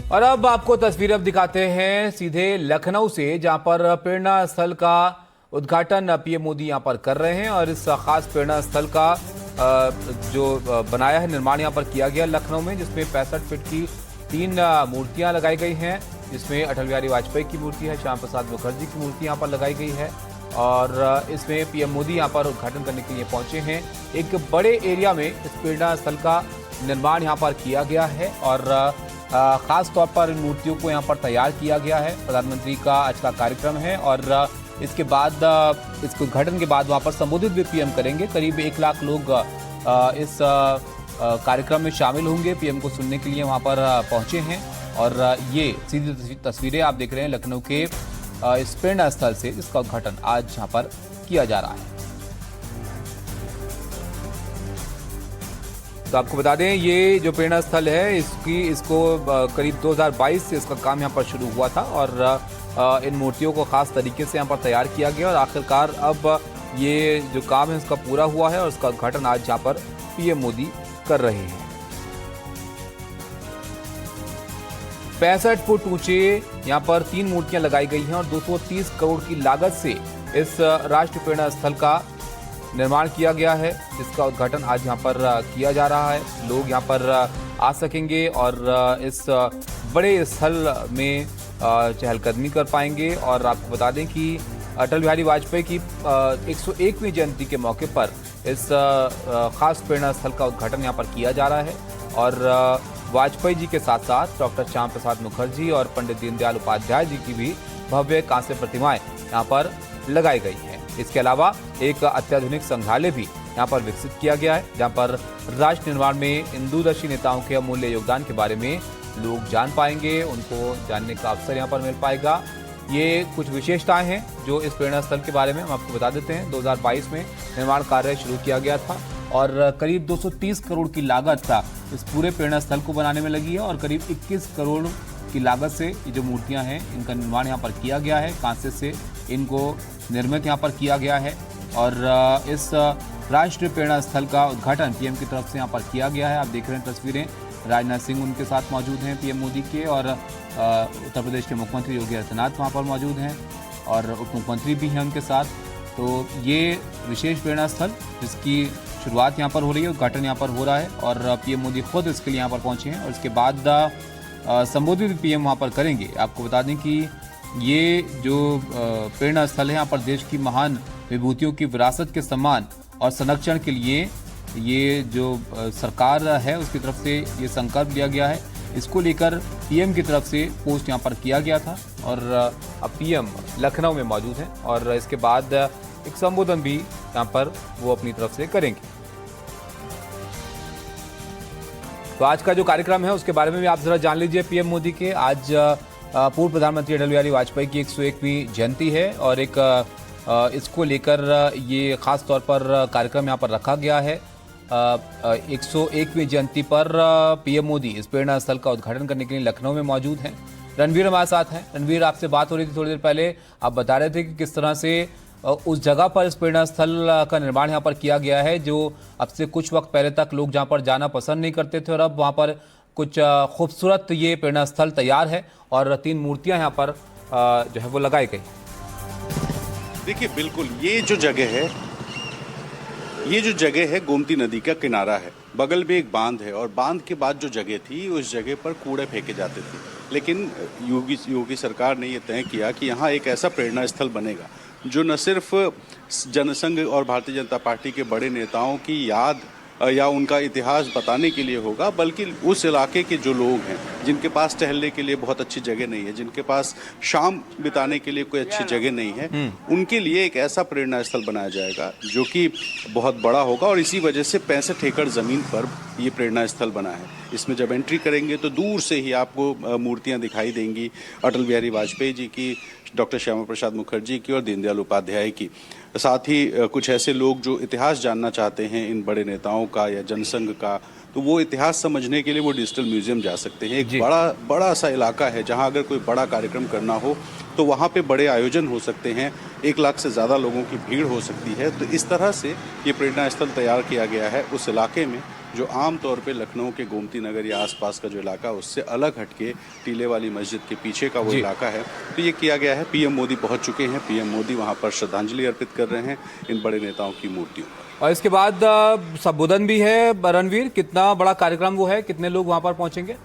और अब आपको तस्वीरें अब दिखाते हैं सीधे लखनऊ से, जहां पर प्रेरणा स्थल का उद्घाटन पीएम मोदी यहां पर कर रहे हैं। और इस खास प्रेरणा स्थल का जो बनाया है, निर्माण यहां पर किया गया लखनऊ में, जिसमें 65 फीट की 3 मूर्तियां लगाई गई हैं। जिसमें अटल बिहारी वाजपेयी की मूर्ति है, श्याम प्रसाद मुखर्जी की मूर्ति यहाँ पर लगाई गई है। और इसमें पीएम मोदी यहाँ पर उद्घाटन करने के लिए पहुंचे हैं। एक बड़े एरिया में इस प्रेरणा स्थल का निर्माण यहाँ पर किया गया है और खास तौर पर इन मूर्तियों को यहाँ पर तैयार किया गया है। प्रधानमंत्री का आज का कार्यक्रम है और इसके बाद इस उद्घाटन के बाद वहाँ पर संबोधित भी पीएम करेंगे। करीब 1 लाख लोग इस कार्यक्रम में शामिल होंगे, पीएम को सुनने के लिए वहाँ पर पहुँचे हैं। और ये सीधी तस्वीरें आप देख रहे हैं लखनऊ के इस प्रेरणा स्थल से, जिसका उद्घाटन आज यहाँ पर किया जा रहा है। तो आपको बता दें, ये जो प्रेरणा स्थल है इसको करीब 2022 से इसका काम यहाँ पर शुरू हुआ था और इन मूर्तियों को खास तरीके से यहाँ पर तैयार किया गया और आखिरकार अब ये जो काम है उसका पूरा हुआ है और उसका उद्घाटन आज यहाँ पर पीएम मोदी कर रहे हैं। 65 फुट ऊंचे यहाँ पर 3 मूर्तियां लगाई गई हैं और 230 करोड़ की लागत से इस राष्ट्रीय प्रेरणा स्थल का निर्माण किया गया है, जिसका उद्घाटन आज यहाँ पर किया जा रहा है। लोग यहाँ पर आ सकेंगे और इस बड़े स्थल में चहलकदमी कर पाएंगे। और आपको बता दें कि अटल बिहारी वाजपेयी की 101वीं जयंती के मौके पर इस खास प्रेरणा स्थल का उद्घाटन यहाँ पर किया जा रहा है। और वाजपेयी जी के साथ साथ डॉक्टर श्याम प्रसाद मुखर्जी और पंडित दीनदयाल उपाध्याय जी की भी भव्य कांस्य प्रतिमाएं यहाँ पर लगाई गई हैं। इसके अलावा एक अत्याधुनिक संग्रहालय भी यहाँ पर विकसित किया गया है, जहाँ पर राष्ट्र निर्माण में हिंदूदर्शी नेताओं के अमूल्य योगदान के बारे में लोग जान पाएंगे, उनको जानने का अवसर यहाँ पर मिल पाएगा। ये कुछ विशेषताएं हैं जो इस प्रेरणा स्थल के बारे में हम आपको बता देते हैं। 2022 में निर्माण कार्य शुरू किया गया था और करीब 230 करोड़ की लागत इस पूरे प्रेरणा स्थल को बनाने में लगी है और करीब 21 करोड़ की लागत से ये जो मूर्तियां हैं इनका निर्माण यहाँ पर किया गया है। कांसे से इनको निर्मित यहाँ पर किया गया है और इस राष्ट्रीय प्रेरणा स्थल का उद्घाटन पीएम की तरफ से यहाँ पर किया गया है। आप देख रहे हैं तस्वीरें, राजनाथ सिंह उनके साथ मौजूद हैं पीएम मोदी के, और उत्तर प्रदेश के मुख्यमंत्री योगी आदित्यनाथ वहाँ पर मौजूद हैं और उप मुख्यमंत्री भी हैं उनके साथ। तो ये विशेष प्रेरणा स्थल जिसकी शुरुआत यहाँ पर हो रही है, उद्घाटन यहाँ पर हो रहा है और पीएम मोदी खुद इसके लिए यहाँ पर पहुँचे हैं और इसके बाद संबोधित पीएम वहाँ पर करेंगे। आपको बता दें कि ये जो प्रेरणा स्थल है, यहाँ पर देश की महान विभूतियों की विरासत के सम्मान और संरक्षण के लिए ये जो सरकार है उसकी तरफ से ये संकल्प लिया गया है। इसको लेकर पीएम की तरफ से पोस्ट यहाँ पर किया गया था और अब पीएम लखनऊ में मौजूद हैं और इसके बाद एक संबोधन भी यहाँ पर वो अपनी तरफ से करेंगे। तो आज का जो कार्यक्रम है उसके बारे में भी आप जरा जान लीजिए। पीएम मोदी के आज पूर्व प्रधानमंत्री अटल बिहारी वाजपेयी की 101वीं जयंती है और एक इसको लेकर ये खास तौर पर कार्यक्रम यहाँ पर रखा गया है। 101वीं जयंती पर पीएम मोदी इस प्रेरणा स्थल का उद्घाटन करने के लिए लखनऊ में मौजूद हैं। रणवीर हमारे साथ हैं। रणवीर, आपसे बात हो रही थी थोड़ी देर पहले, आप बता रहे थे कि किस तरह से उस जगह पर इस प्रेरणा स्थल का निर्माण यहाँ पर किया गया है जो अब से कुछ वक्त पहले तक लोग जहाँ पर जाना पसंद नहीं करते थे और अब वहाँ पर कुछ खूबसूरत ये प्रेरणा स्थल तैयार है और 3 मूर्तियाँ यहाँ पर जो है वो लगाई गई। देखिए, बिल्कुल ये जो जगह है गोमती नदी का किनारा है, बगल में एक बांध है और बांध के बाद जो जगह थी उस जगह पर कूड़े फेंके जाते थे। लेकिन योगी सरकार ने ये तय किया कि यहाँ एक ऐसा प्रेरणा स्थल बनेगा जो न सिर्फ जनसंघ और भारतीय जनता पार्टी के बड़े नेताओं की याद या उनका इतिहास बताने के लिए होगा, बल्कि उस इलाके के जो लोग हैं जिनके पास टहलने के लिए बहुत अच्छी जगह नहीं है, जिनके पास शाम बिताने के लिए कोई अच्छी जगह नहीं है, उनके लिए एक ऐसा प्रेरणा स्थल बनाया जाएगा जो कि बहुत बड़ा होगा। और इसी वजह से 65 एकड़ ज़मीन पर ये प्रेरणा स्थल बना है। इसमें जब एंट्री करेंगे तो दूर से ही आपको मूर्तियाँ दिखाई देंगी अटल बिहारी वाजपेयी जी की, डॉक्टर श्यामा प्रसाद मुखर्जी की और दीनदयाल उपाध्याय की। साथ ही कुछ ऐसे लोग जो इतिहास जानना चाहते हैं इन बड़े नेताओं का या जनसंघ का, तो वो इतिहास समझने के लिए वो डिजिटल म्यूजियम जा सकते हैं। एक बड़ा सा इलाका है जहां अगर कोई बड़ा कार्यक्रम करना हो तो वहां पे बड़े आयोजन हो सकते हैं, 1 लाख से ज़्यादा लोगों की भीड़ हो सकती है। तो इस तरह से ये प्रेरणा स्थल तैयार किया गया है उस इलाके में जो आम तौर पे लखनऊ के गोमती नगर या आसपास का जो इलाका है उससे अलग हटके टीले वाली मस्जिद के पीछे का वो इलाका है। तो ये किया गया है। पीएम मोदी पहुंच चुके हैं। पीएम मोदी वहां पर श्रद्धांजलि अर्पित कर रहे हैं इन बड़े नेताओं की मूर्तियों पर। और इसके बाद संबोधन भी है। रणवीर, कितना बड़ा कार्यक्रम वो है, कितने लोग वहां पर पहुंचेंगे?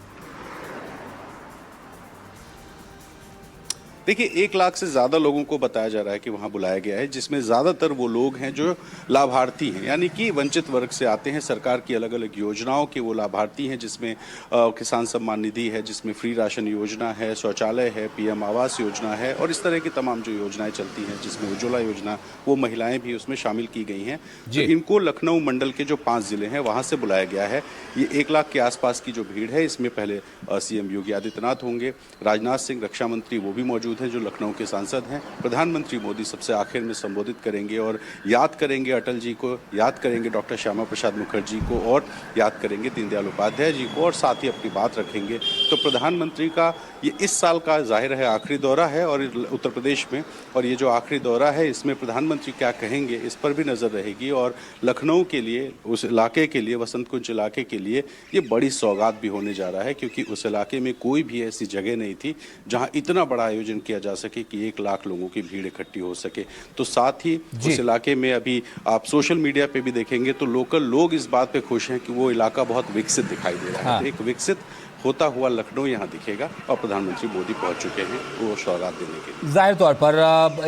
देखिए 1 लाख से ज़्यादा लोगों को बताया जा रहा है कि वहाँ बुलाया गया है, जिसमें ज़्यादातर वो लोग हैं जो लाभार्थी हैं, यानी कि वंचित वर्ग से आते हैं। सरकार की अलग अलग योजनाओं के वो लाभार्थी हैं, जिसमें किसान सम्मान निधि है, जिसमें फ्री राशन योजना है, शौचालय है, पीएम आवास योजना है और इस तरह की तमाम जो योजनाएं चलती हैं, जिसमें उज्ज्वला योजना, वो महिलाएं भी उसमें शामिल की गई हैं। तो इनको लखनऊ मंडल के जो 5 जिले हैं वहाँ से बुलाया गया है। ये 1 लाख के आसपास की जो भीड़ है, इसमें पहले सीएम योगी आदित्यनाथ होंगे, राजनाथ सिंह रक्षा मंत्री वो भी मौजूद हैं जो लखनऊ के सांसद हैं। प्रधानमंत्री मोदी सबसे आखिर में संबोधित करेंगे और याद करेंगे अटल जी को, याद करेंगे डॉक्टर श्यामा प्रसाद मुखर्जी को और याद करेंगे दीनदयाल उपाध्याय जी को और साथ ही अपनी बात रखेंगे। तो प्रधानमंत्री का ये इस साल का जाहिर है आखिरी दौरा है और उत्तर प्रदेश में, और ये जो आखिरी दौरा है इसमें प्रधानमंत्री क्या कहेंगे इस पर भी नजर रहेगी। और लखनऊ के लिए, उस इलाके के लिए, वसंत कुंज इलाके के लिए ये बड़ी सौगात भी होने जा रहा है, क्योंकि उस इलाके में कोई भी ऐसी जगह नहीं थी जहां इतना बड़ा आयोजन किया जा सके कि 1 लाख लोगों की भीड़ इकट्ठी हो सके। तो साथ ही उस इलाके में अभी आप सोशल मीडिया पे भी देखेंगे तो लोकल लोग इस बात पे खुश हैं कि वो इलाका बहुत विकसित दिखाई दे रहा है। तो एक विकसित होता हुआ लखनऊ यहाँ दिखेगा और प्रधानमंत्री मोदी पहुंच चुके हैं वो सौगात देने के लिए। जाहिर तौर पर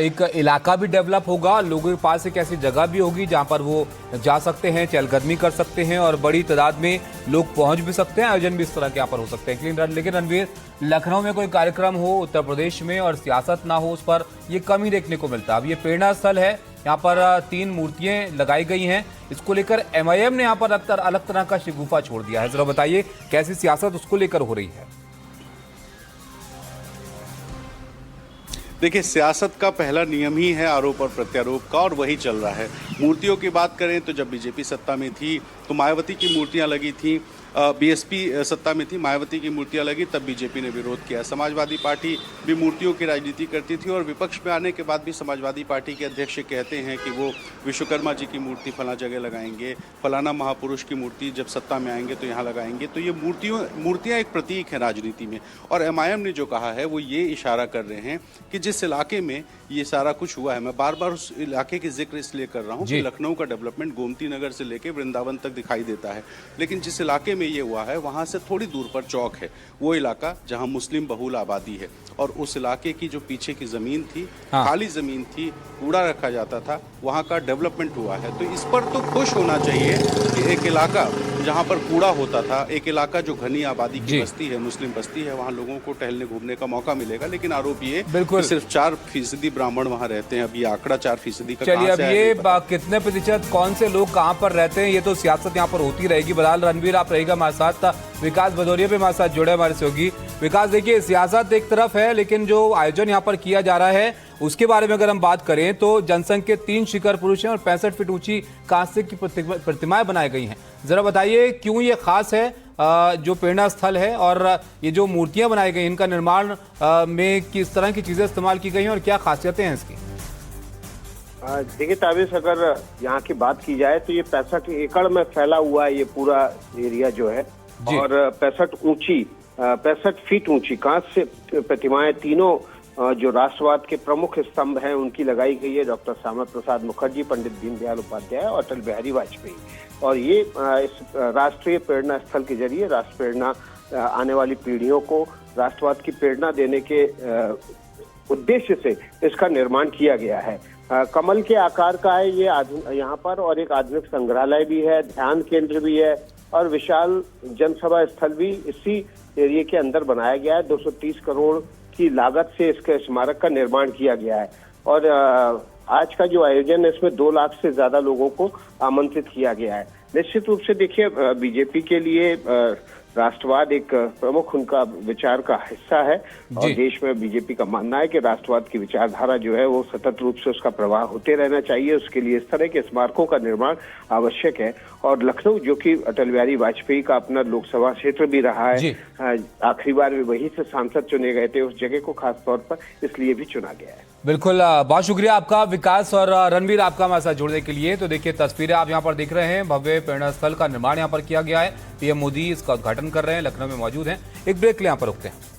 एक इलाका भी डेवलप होगा, लोगों के पास एक ऐसी जगह भी होगी जहां पर वो जा सकते हैं, चहलकदमी कर सकते हैं और बड़ी तादाद में लोग पहुंच भी सकते हैं। आयोजन भी इस तरह के यहाँ पर हो सकते हैं। लेकिन रणवीर, लखनऊ में कोई कार्यक्रम हो उत्तर प्रदेश में और सियासत ना हो, उस पर ये कम ही देखने को मिलता है। अब ये प्रेरणा स्थल है, यहाँ पर 3 मूर्तियां लगाई गई हैं। इसको लेकर एमआईएम ने यहाँ पर अलग तरह का शिगुफा छोड़ दिया है। जरा बताइए कैसी सियासत उसको लेकर हो रही है? देखिए, सियासत का पहला नियम ही है आरोप और प्रत्यारोप का, और वही चल रहा है। मूर्तियों की बात करें तो जब बीजेपी सत्ता में थी तो मायावती की मूर्तियां लगी थी, बीएसपी सत्ता में थी, मायावती की मूर्तियां लगी, तब बीजेपी ने विरोध किया। समाजवादी पार्टी भी मूर्तियों की राजनीति करती थी और विपक्ष में आने के बाद भी समाजवादी पार्टी के अध्यक्ष कहते हैं कि वो विश्वकर्मा जी की मूर्ति फला जगह लगाएंगे, फलाना महापुरुष की मूर्ति जब सत्ता में आएंगे तो यहाँ लगाएंगे। तो ये मूर्तियाँ एक प्रतीक है राजनीति में। और एमआईएम ने जो कहा है वो ये इशारा कर रहे हैं कि जिस इलाके में ये सारा कुछ हुआ है, मैं बार बार उस इलाके की जिक्र इसलिए कर रहा हूँ कि लखनऊ का डेवलपमेंट गोमती नगर से लेकर वृंदावन तक दिखाई देता है, लेकिन जिस इलाके में ये हुआ है वहाँ से थोड़ी दूर पर चौक है, वो इलाका जहाँ मुस्लिम बहुल आबादी है, और उस इलाके की जो पीछे की ज़मीन थी, खाली ज़मीन थी, कूड़ा रखा जाता था, वहाँ का डेवलपमेंट हुआ है। तो इस पर तो खुश होना चाहिए कि एक इलाका जहाँ पर कूड़ा होता था, एक इलाका जो घनी आबादी की बस्ती है, मुस्लिम बस्ती है, वहाँ लोगों को टहलने घूमने का मौका मिलेगा। लेकिन आरोप ये कि सिर्फ 4% ब्राह्मण वहाँ रहते हैं। अब ये आंकड़ा 4% का चलिए, अब ये कितने प्रतिशत कौन से लोग कहाँ पर रहते हैं, ये तो सियासत यहाँ पर होती रहेगी। बहरहाल रणवीर, आप रहेगा हमारे साथ। विकास भदौरिया भी हमारे साथ जुड़े हमारे सहयोगी। विकास, देखिए सियासत एक तरफ है, लेकिन जो आयोजन यहाँ पर किया जा रहा है उसके बारे में अगर हम बात करें तो जनसंघ के 3 शिखर पुरुष हैं और 65 फीट ऊंची कांस्य की प्रतिमाएं बनाई गई हैं। जरा बताइए क्यों ये खास है, जो प्रेरणा स्थल है, और ये जो मूर्तियां बनाई गई इनका निर्माण में किस तरह की चीजें इस्तेमाल की गई हैं और क्या खासियतें हैं इसकी? देखिए ताबिश, अगर यहाँ की बात की जाए तो ये 65 एकड़ में फैला हुआ है ये पूरा एरिया जो है, और 65 फीट ऊंची कांस्य प्रतिमाएं, तीनों जो राष्ट्रवाद के प्रमुख स्तंभ हैं उनकी लगाई गई है। डॉक्टर श्यामा प्रसाद मुखर्जी, पंडित दीनदयाल उपाध्याय और अटल बिहारी वाजपेयी। और ये इस राष्ट्रीय प्रेरणा स्थल के जरिए राष्ट्र प्रेरणा, आने वाली पीढ़ियों को राष्ट्रवाद की प्रेरणा देने के उद्देश्य से इसका निर्माण किया गया है। कमल के आकार का है ये यहाँ पर, और एक आधुनिक संग्रहालय भी है, ध्यान केंद्र भी है और विशाल जनसभा स्थल भी इसी एरिया के अंदर बनाया गया है। 230 करोड़ की लागत से इसके स्मारक का निर्माण किया गया है। और आज का जो आयोजन है इसमें 2 लाख से ज्यादा लोगों को आमंत्रित किया गया है। निश्चित रूप से देखिए, बीजेपी के लिए राष्ट्रवाद एक प्रमुख उनका विचार का हिस्सा है, और देश में बीजेपी का मानना है कि राष्ट्रवाद की विचारधारा जो है वो सतत रूप से उसका प्रवाह होते रहना चाहिए। उसके लिए इस तरह के स्मारकों का निर्माण आवश्यक है। और लखनऊ, जो कि अटल बिहारी वाजपेयी का अपना लोकसभा क्षेत्र भी रहा है, आखिरी बार भी वहीं से सांसद चुने गए थे, उस जगह को खास तौर पर इसलिए भी चुना गया है। बिल्कुल, बहुत शुक्रिया आपका विकास और रणवीर, आपका हमारे साथ जुड़ने के लिए। तो देखिए तस्वीरें आप यहाँ पर देख रहे हैं, भव्य प्रेरणा स्थल का निर्माण यहाँ पर किया गया है। पीएम मोदी इसका उद्घाटन कर रहे हैं, लखनऊ में मौजूद हैं। एक ब्रेक के लिए यहाँ पर रुकते हैं।